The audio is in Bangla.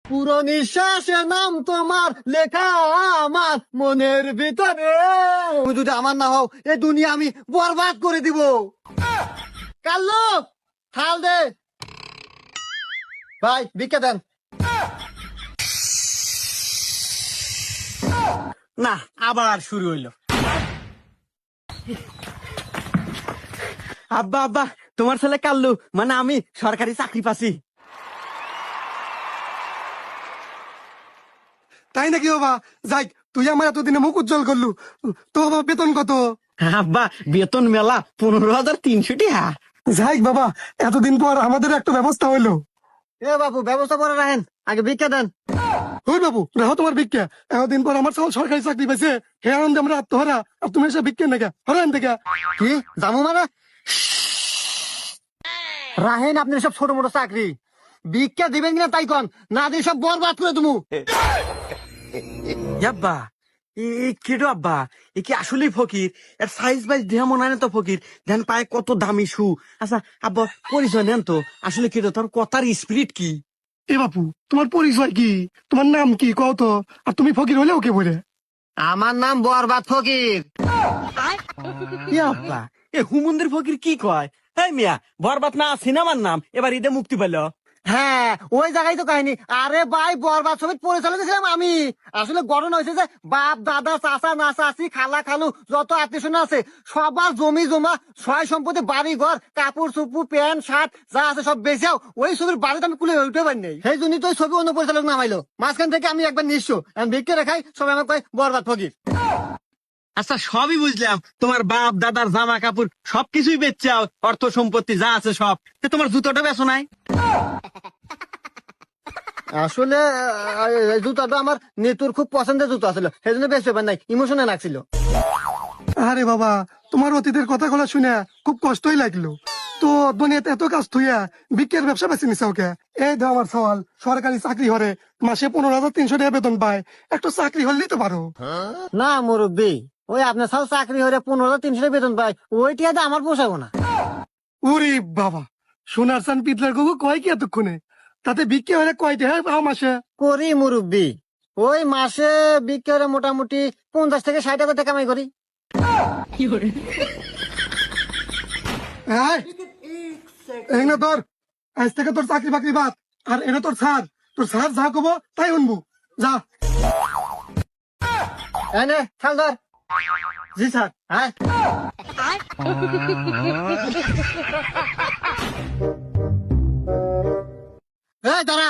পুরো নিঃশ্বাসে নাম তোমার লেখা আমার মনের ভিতরে। তুমি যদি আমার না হও এই দুনিয়া আমি বরবাদ করে দিব। কাল্লু থাল দে ভাই, ভিক্ষা দেন। না, আবার শুরু হইলো। আব্বা আব্বা, তোমার ছেলে কাল্লু, মানে আমি সরকারি চাকরি পাচ্ছি। তাই নাকি বাবা? যাই, তুই আমার এতদিনে মুখ উজ্জ্বল করলু। তো বাবা বেতন কত? আব্বা, বেতন মেলা 15,300 টাকা। যাই বাবা, এতদিন পর আমাদের একটা ব্যবস্থা হইলো। এ বাবু, ব্যবস্থা করে রাখেন, আগে ভিক্ষা দেন। ওই বাবু, রাখো তোমার ভিক্ষা। এতদিন পর আমার সব সরকারি চাকরি পাইছে, হে আনন্দে আমরা আত্মহারা, আর তুমি এসে ভিক্ষা নেগা হরান থেকে। কি জামু মানে? রাহেন আপনি সব ছোট মোটো চাকরি, ভিক্ষা দিবেন কিনা তাই কন, না দিয়ে সব বরবাদ করে তুমি। আব্বা, কেডো আব্বা, এ কি আসলেই ফকির? এর সাইজ বাইজ দেহ মনে হয় না তো ফকির। ধ্যান পায়ে কত দামি শু। আচ্ছা আব্বা, পরিচয় নেন তো, আসলে কেডো, তোর কথার স্পিরিট কি? এ বাপু, তোমার পরিচয় কি? তোমার নাম কি কও তো? আর তুমি ফকির হলেও কে বলে? আমার নাম বরবাদ ফকির। এ আব্বা, এ হুমন্দির ফকির কি কয়? এই মিয়া, বরবাদ না সিনেমার নাম এবার ঈদে মুক্তি পেল। হ্যাঁ, ওই জায়গায় তো কাহিনী। আরে ভাই, বরবাদ ছবি পরিচালক ছিলাম আমি। আসলে ঘটনা হয়েছে যে বাপ দাদা চাচা না চাচি খালা খালু যত আত্মীয় আছে সবার জমি জমা সয় সম্পত্তি বাড়ি ঘর কাপড় চুপু প্যান্ট শার্ট যা আছে সব বেচাও ওই ছবির বাড়িতে আমি কুলে উঠতে পারি নাই। সেই জন্যই তো ওই ছবি অন্য পরিচালক নামাইলো। মাঝখান থেকে আমি একবার নিঃস্ব, আমি ভিক্ষে রেখাই, সবাই আমাকে কয় বরবাদ ফকির। আচ্ছা, সবই বুঝলাম, তোমার বাপ দাদার জামা কাপড় সবকিছুই বেচাও, অর্থ সম্পত্তি যা আছে সব। তো তোমার জুতোটা বেচো নাই? আসলে এই জুতাটা আমার নেতুর খুব পছন্দের জুতো ছিল, সেই জন্য বেশ ব্যাপার নাই, ইমোশনে লাগছিল। আরে বাবা, তোমার অতীতের কথাগুলো শুনে খুব কষ্টই লাগলো। তো দুনিয়াতে এত কাজ থুইয়া বিক্রির ব্যবসা বেছে নিছে ওকে। এই ধর আমার সওয়াল, সরকারি চাকরি হরে মাসে 15,300 টাকা বেতন পায়, একটা চাকরি হলেই তো পারো। না মুরব্বী, ওই আপনার সব চাকরি হয়ে 15,300 বেতন পায়, ওইটি আজ আমার পোষাবো না। ওরে বাবা, সোনার চান পিতলার গগু কয় কি এতক্ষণে? তাতে বিক্রি হলে কয়টা হয় পাও মাসে? করি মুরব্বী, ওই মাসে বিক্রি হলে মোটামুটি 50 থেকে 60,000 টাকা কামাই করি। এই না তোর, আজ থেকে তোর চাকরি বাকরি বাদ। আর এটা তোর ছাড়, তোর ছাড় যা কব তাই শুনবো। যা। এনে খেল ধর। জি স্যার। হ্যাঁ, এই দাঁড়া।